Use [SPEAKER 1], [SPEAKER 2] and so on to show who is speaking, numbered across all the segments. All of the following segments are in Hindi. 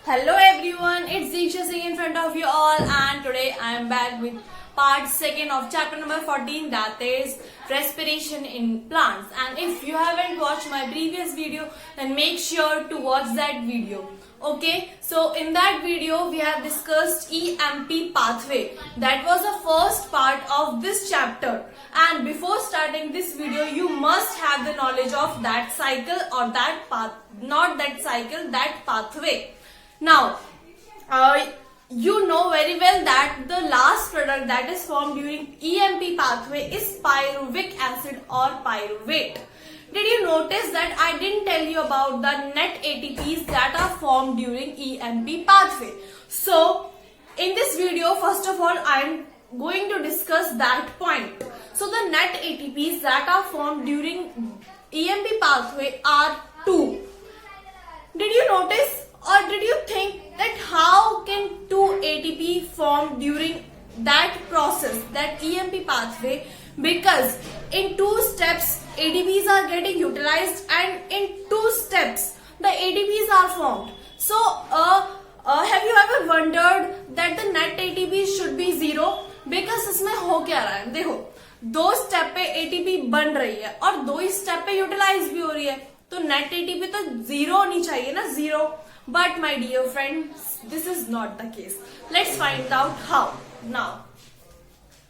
[SPEAKER 1] Hello everyone, it's Diksha Singh in front of you all, and today I am back with part 2 of chapter number 14, that is respiration in plants. And if you haven't watched my previous video, then make sure to watch that video. Okay, so in that video we have discussed EMP pathway. That was the first part of this chapter, and before starting this video you must have the knowledge of that cycle or that path, not that cycle, that pathway. Now, you know very well that the last product that is formed during EMP pathway is pyruvic acid or pyruvate. Did you notice that I didn't tell you about the net ATPs that are formed during EMP pathway? So, in this video, first of all, I am going to discuss that point. So, the net ATPs that are formed during EMP pathway are 2. Did you notice? Or did you think that how can 2 ATP form during that process, that EMP pathway? Because in 2 steps ATPs are getting utilized, and in 2 steps the ATPs are formed. So have you ever wondered that the net ATP should be 0? Because इसमें हो क्या रहा है, देखो 2 स्टेप पे ATP बन रही है और 2 ही स्टेप पे यूटिलाइज भी हो रही है, तो नेट ATP तो 0 होनी चाहिए ना, 0. But my dear friends, this is not the case. Let's find out how. Now,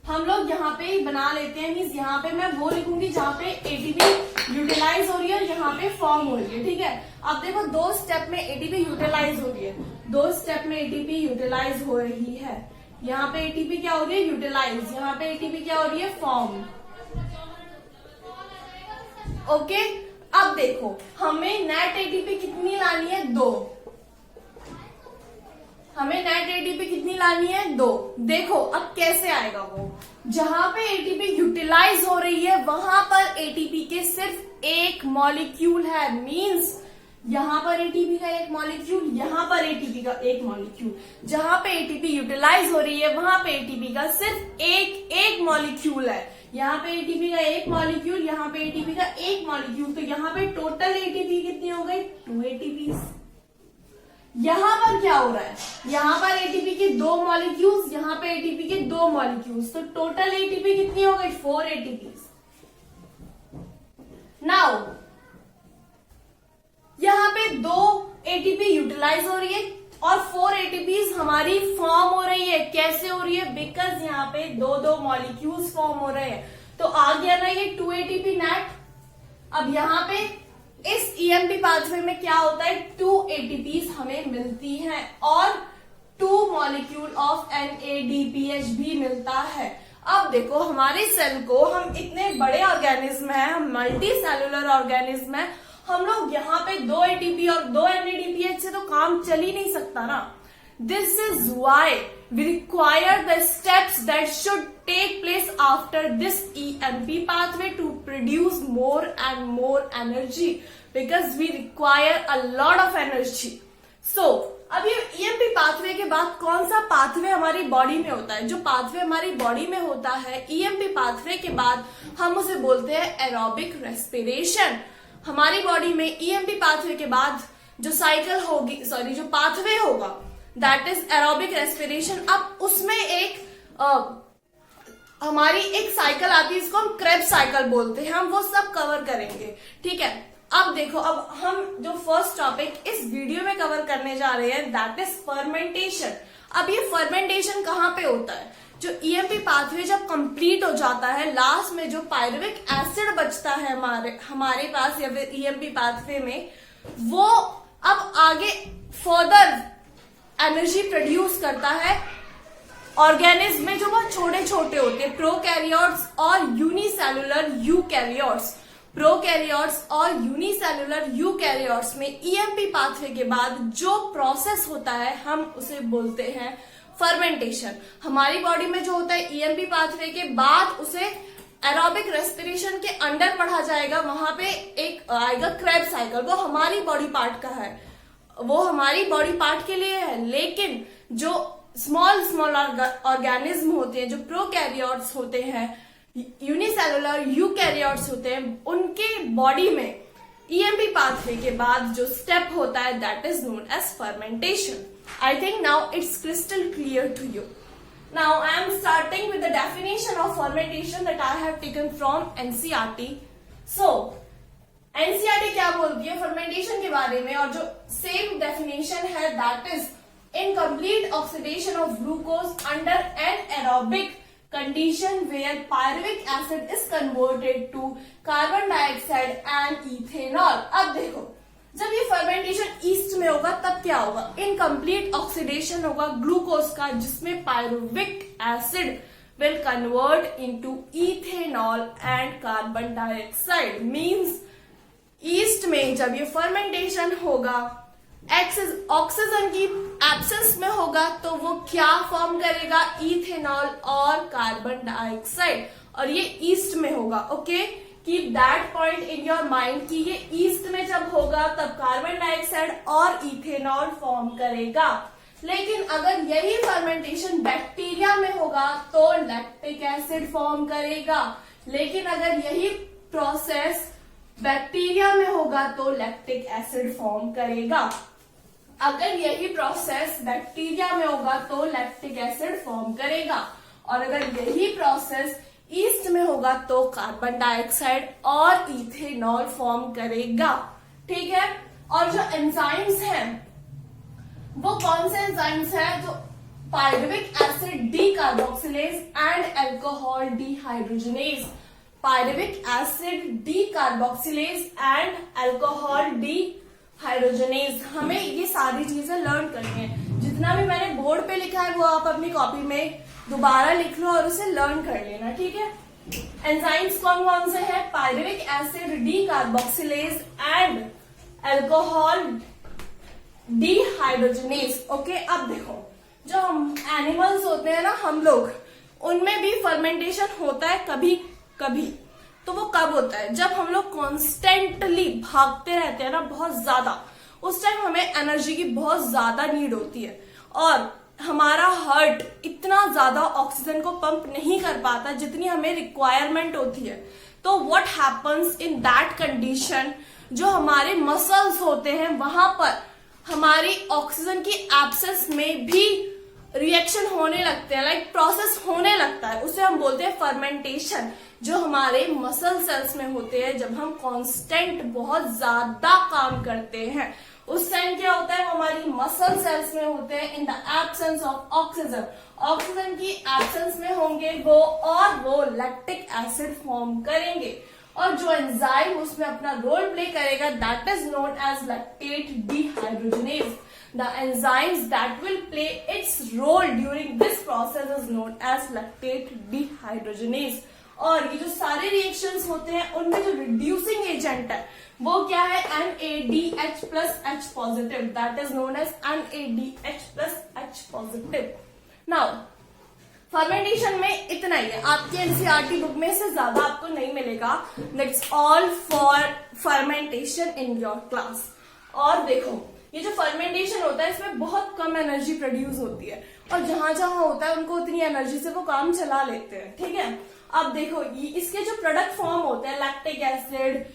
[SPEAKER 1] हम लोग यहाँ पे बना लेते हैं, मीन्स यहाँ पे मैं वो लिखूंगी जहाँ पे ATP यूटिलाइज हो रही है और यहाँ पे फॉर्म हो रही है, ठीक है. अब देखो 2 स्टेप में ATP यूटिलाइज हो रही है, 2 स्टेप में ATP यूटिलाइज हो रही है. यहाँ पे ATP क्या हो रही है, यूटिलाइज. यहाँ पे ATP क्या हो रही है, फॉर्म. ओके, अब देखो हमें नेट ATP कितनी लानी है, 2. हमें नेट ATP कितनी लानी है, 2. देखो अब कैसे आएगा वो, जहां पे ATP यूटिलाइज हो रही है वहां पर ATP के सिर्फ एक मॉलिक्यूल है. मींस यहां पर ATP का एक मॉलिक्यूल, यहां पर ATP का एक मॉलिक्यूल. जहां पे ATP यूटिलाइज हो रही है वहां पे ATP का सिर्फ एक मॉलिक्यूल है. यहाँ पे ATP का एक मॉलिक्यूल, यहाँ पे ATP का एक मॉलिक्यूल. तो यहाँ पे टोटल ATP कितनी हो गई, 2 ATPs. यहाँ पर क्या हो रहा है, यहाँ पर ATP के 2 मॉलिक्यूल्स, यहाँ पे ATP के 2 मॉलिक्यूल्स. तो टोटल ATP कितनी हो गई, 4 ATPs. नाउ यहाँ पे 2 ATP यूटिलाइज हो रही है और 4 ATPs हमारी फॉर्म हो रही है. कैसे हो रही है, बिकॉज यहाँ पे 2 मॉलिक्यूल्स फॉर्म हो रहे हैं. तो आ गया ना ये 2 ATP नेट. अब यहाँ पे इस EMP पाथवे में क्या होता है, 2 ATPs हमें मिलती हैं और 2 मॉलिक्यूल ऑफ NADPH भी मिलता है. अब देखो हमारे सेल को, हम इतने बड़े ऑर्गेनिज्म हैं, हम मल्टी सेलुलर ऑर्गेनिज्म है, हम लोग यहाँ पे 2 ATP और 2 NADPH से तो काम चल ही नहीं सकता ना. This is why we require the steps that should take place after this EMP pathway to produce more and more energy, because we require a lot of energy. So, अब ये EMP pathway के बाद कौन सा पाथवे हमारी बॉडी में होता है, जो पाथवे हमारी बॉडी में होता है EMP पाथवे के बाद हम उसे बोलते हैं एरोबिक रेस्पिरेशन. हमारी बॉडी में EMP पाथवे के बाद जो साइकिल होगी, जो पाथवे होगा, दैट इज एरोबिक रेस्पिरेशन. अब उसमें हमारी एक साइकिल आती है, इसको हम क्रेब्स साइकिल बोलते हैं. हम वो सब कवर करेंगे, ठीक है. अब देखो, अब हम जो फर्स्ट टॉपिक इस वीडियो में कवर करने जा रहे हैं, दैट इज फर्मेंटेशन. अब ये फर्मेंटेशन कहाँ पे होता है, जो EMP पाथवे जब कंप्लीट हो जाता है, लास्ट में जो पायरुविक एसिड बचता है हमारे पास या फिर EMP पाथवे में, वो अब आगे फर्दर एनर्जी प्रोड्यूस करता है ऑर्गेनिज्म में जो बहुत छोटे छोटे होते हैं, प्रोकैरियोट्स और यूनिसेलुलर यूकैरियोट्स. प्रोकैरियोट्स और यूनिसेलुलर यूकैरियोट्स में EMP पाथवे के बाद जो प्रोसेस होता है हम उसे बोलते हैं फर्मेंटेशन. हमारी बॉडी में जो होता है EMP पाथवे के बाद उसे एरोबिक रेस्पिरेशन के अंडर पढ़ा जाएगा. वहां पे एक आएगा क्रेब साइकिल, वो हमारी बॉडी पार्ट का है, वो हमारी बॉडी पार्ट के लिए है. लेकिन जो स्मॉल ऑर्गेनिज्म होते हैं, जो प्रोकैरियोट्स होते हैं, यूनिसेलुलर यूकैरियोट्स होते हैं, उनके बॉडी में EMP पाथवे के बाद जो स्टेप होता है that is known as fermentation. I think now it's crystal clear to you. Now I am starting with the definition of fermentation that I have taken from NCERT. So NCERT क्या बोलती है fermentation के बारे में, और जो same definition है that is incomplete oxidation of glucose under anaerobic condition where pyruvic acid is converted to carbon dioxide and ethanol. अब देखो जब ये फर्मेंटेशन ईस्ट में होगा तब क्या होगा, इनकम्प्लीट ऑक्सीडेशन होगा ग्लूकोज का, जिसमें pyruvic acid will convert into ethanol and carbon dioxide. Means east में जब ये फर्मेंटेशन होगा ऑक्सीजन की एब्सेंस में होगा तो वो क्या फॉर्म करेगा, इथेनॉल और कार्बन डाइऑक्साइड, और ये ईस्ट में होगा. Okay, keep that point in your mind कि ये ईस्ट में जब होगा तब कार्बन डाइऑक्साइड और इथेनॉल फॉर्म करेगा. लेकिन अगर यही फर्मेंटेशन बैक्टीरिया में होगा तो लैक्टिक एसिड फॉर्म करेगा. लेकिन अगर यही प्रोसेस बैक्टीरिया में होगा तो लैक्टिक एसिड फॉर्म करेगा. अगर यही प्रोसेस बैक्टीरिया में होगा तो लैक्टिक एसिड फॉर्म करेगा. और अगर यही प्रोसेस ईस्ट में होगा तो कार्बन डाइऑक्साइड और इथेनॉल फॉर्म करेगा. ठीक है. और जो एंजाइम्स हैं वो कौन से एंजाइम्स हैं, जो pyruvic acid decarboxylase and alcohol dehydrogenase. Pyruvic acid decarboxylase and alcohol dehydrogenase. हमें ये सारी चीजें लर्न करनी है. जितना भी मैंने बोर्ड पे लिखा है वो आप अपनी कॉपी में दोबारा लिख लो और उसे लर्न कर लेना. ठीक है. एंजाइम्स कौन कौन से हैं, pyruvic acid decarboxylase and alcohol dehydrogenase. Okay. अब देखो जो हम एनिमल्स होते हैं ना हम लोग, उनमें भी फर्मेंटेशन होता है कभी कभी. तो वो कब होता है, जब हम लोग कॉन्स्टेंटली भागते रहते हैं ना बहुत ज्यादा, उस टाइम हमें एनर्जी की बहुत ज्यादा नीड होती है और हमारा हार्ट इतना ज्यादा ऑक्सीजन को पंप नहीं कर पाता जितनी हमें रिक्वायरमेंट होती है. तो what happens in that condition, जो हमारे मसल्स होते हैं वहां पर हमारी ऑक्सीजन की एब्सेंस में भी रिएक्शन होने लगते हैं, लाइक प्रोसेस होने लगता है. उसे हम बोलते हैं फर्मेंटेशन. जो हमारे मसल सेल्स में होते हैं जब हम कांस्टेंट बहुत ज्यादा काम करते हैं उस टाइम क्या होता है, वो हमारी मसल सेल्स में होते हैं in the absence of oxygen. Oxygen की एब्सेंस में होंगे वो और वो लैक्टिक एसिड फॉर्म करेंगे. और जो एंजाइम उसमें अपना रोल प्ले करेगा that is known as lactate dehydrogenase. The enzymes that will play its role during this process is known as lactate dehydrogenase. और ये जो सारे रिएक्शंस होते हैं उनमें जो रिड्यूसिंग एजेंट है वो क्या है, NADH plus H positive. That is known as NADH plus H positive. Now fermentation में इतना ही है. आपके एनसीईआरटी बुक में से ज्यादा आपको नहीं मिलेगा. That's all for fermentation in your class. और देखो ये जो फर्मेंटेशन होता है इसमें बहुत कम एनर्जी प्रोड्यूस होती है और जहां जहां होता है उनको उतनी एनर्जी से वो काम चला लेते हैं. ठीक है. अब देखो ये इसके जो प्रोडक्ट फॉर्म होते हैं lactic acid,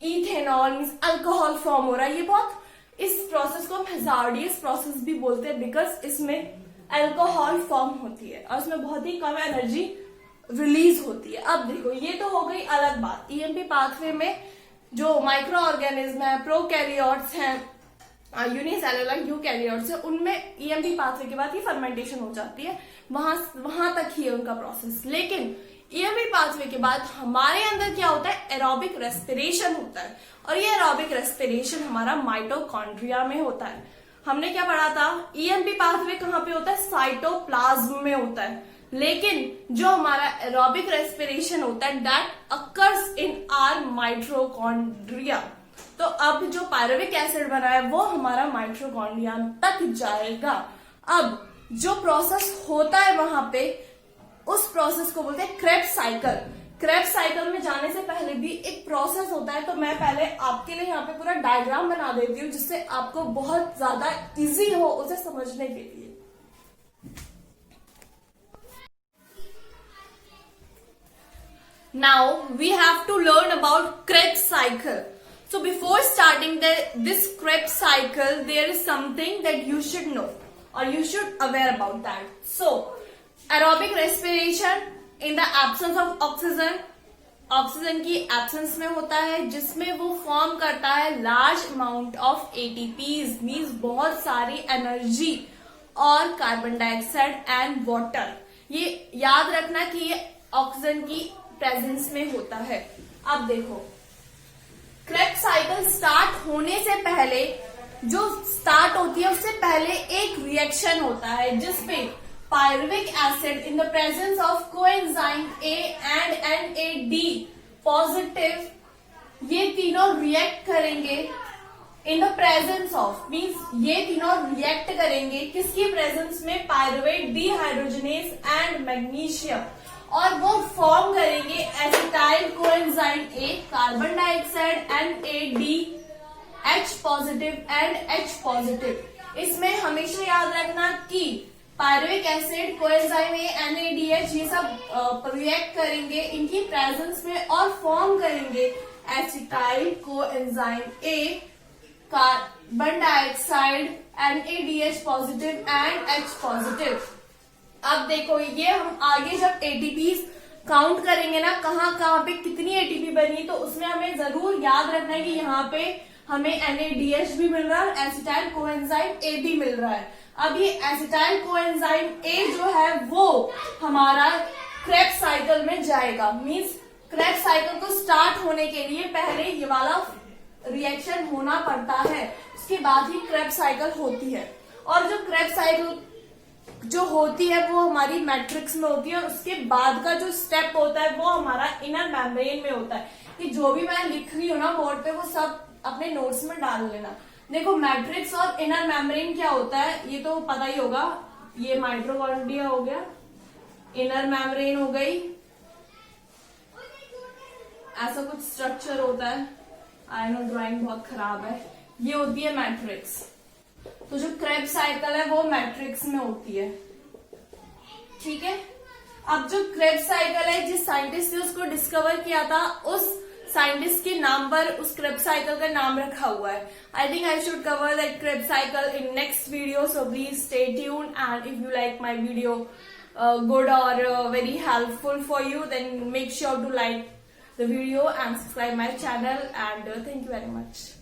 [SPEAKER 1] ethanol means alcohol form हो रहा है. ये बहुत इस प्रोसेस को हम हैजार्डियस प्रोसेस भी बोलते हैं बिकॉज इसमें अल्कोहल फॉर्म होती है और इसमें बहुत ही कम एनर्जी रिलीज होती है. अब देखो ये तो हो गई अलग बात. ईएमपी पाथवे में जो माइक्रो ऑर्गेनिज्म है, प्रोकैरियोट्स हैं, यूनिसेलुलर यूकैरियोट्स है, उनमें ईएमपी पाथवे के बाद ही फर्मेंटेशन हो जाती है. वहां तक ही है उनका प्रोसेस. लेकिन ईएमपी पाथवे के बाद हमारे अंदर क्या होता है, एरोबिक रेस्पिरेशन होता है. और ये एरोबिक रेस्पिरेशन हमारा माइटोकॉन्ड्रिया में होता है. हमने क्या पढ़ा था, ईएमपी पाथवे कहाँ पे होता है, साइटोप्लाज्म में होता है. लेकिन जो हमारा एरोबिक रेस्पिरेशन होता है that occurs in are mitochondria. तो अब जो पायरुविक एसिड बना है वो हमारा माइटोकॉन्ड्रिया तक जाएगा. अब जो प्रोसेस होता है वहां पे उस प्रोसेस को बोलते हैं क्रेब्स साइकिल. क्रेब्स साइकिल में जाने से पहले भी एक प्रोसेस होता है. तो मैं पहले आपके लिए यहाँ पे पूरा डायग्राम बना देती हूँ जिससे आपको बहुत ज्यादा इजी हो उसे समझने के लिए. Now we have to learn about Krebs cycle. So before starting this Krebs cycle, there is something that you should know or you should aware about that. So aerobic respiration in the absence of oxygen, oxygen की एब्सेंस में होता है, जिसमें वो फॉर्म करता है large amount of ATPs, means बहुत सारी एनर्जी और कार्बन डाइऑक्साइड एंड वाटर. ये याद रखना कि ये ऑक्सीजन की प्रेजेंस में होता है. अब देखो, क्रेब्स साइकिल स्टार्ट होने से पहले, जो स्टार्ट होती है उससे पहले एक रिएक्शन होता है जिसपे pyruvic acid in the presence of coenzyme A and NAD positive, ये तीनों रिएक्ट करेंगे in the presence of, means ये तीनों रिएक्ट करेंगे किसकी प्रेजेंस में? पायरुवेट डिहाइड्रोजनेस एंड मैग्नीशियम, और वो फॉर्म करेंगे acetyl coenzyme A, carbon dioxide NADH positive and H positive. इसमें हमेशा याद रखना कि pyruvic acid, coenzyme A, NADH ये सब रिएक्ट करेंगे इनकी प्रेजेंस में और फॉर्म करेंगे acetyl coenzyme A, carbon dioxide NADH positive and H positive. अब देखो, ये हम आगे जब एटीपीज काउंट करेंगे ना, कहाँ पे कितनी एटीपी बनी, तो उसमें हमें जरूर याद रखना है कि यहाँ पे हमें NADH भी मिल रहा है और एसिटाइल कोएंजाइम ए भी मिल रहा है. अब ये एसिटाइल कोएंजाइम ए जो है वो हमारा क्रेब्स साइकिल में जाएगा. मींस क्रेब्स साइकिल को स्टार्ट होने के लिए पहले ये वाला रिएक्शन होना पड़ता है, उसके बाद ही क्रेब्स साइकिल होती है. और जो क्रेब्स साइकिल जो होती है वो हमारी मैट्रिक्स में होती है, और उसके बाद का जो स्टेप होता है वो हमारा इनर मेम्ब्रेन में होता है. कि जो भी मैं लिख रही हूँ ना बोर्ड पे, वो सब अपने नोट्स में डाल लेना. देखो, मैट्रिक्स और इनर मेम्ब्रेन क्या होता है ये तो पता ही होगा. ये माइटोकॉन्ड्रिया हो गया, इनर मेम्ब्रेन हो गई, ऐसा कुछ स्ट्रक्चर होता है. आई नो ड्राइंग बहुत खराब है. ये होती है मैट्रिक्स. तो जो क्रेब्स साइकिल है वो मैट्रिक्स में होती है. ठीक है. अब जो क्रेब्स साइकिल है, जिस साइंटिस्ट ने उसको डिस्कवर किया था, उस साइंटिस्ट के नाम पर उस क्रेब्स साइकिल का नाम रखा हुआ है. I think I should cover that Krebs cycle in next video, so please stay tuned. And if you like my video good or very helpful for you, then make sure to like the video and subscribe my channel. And thank you very much.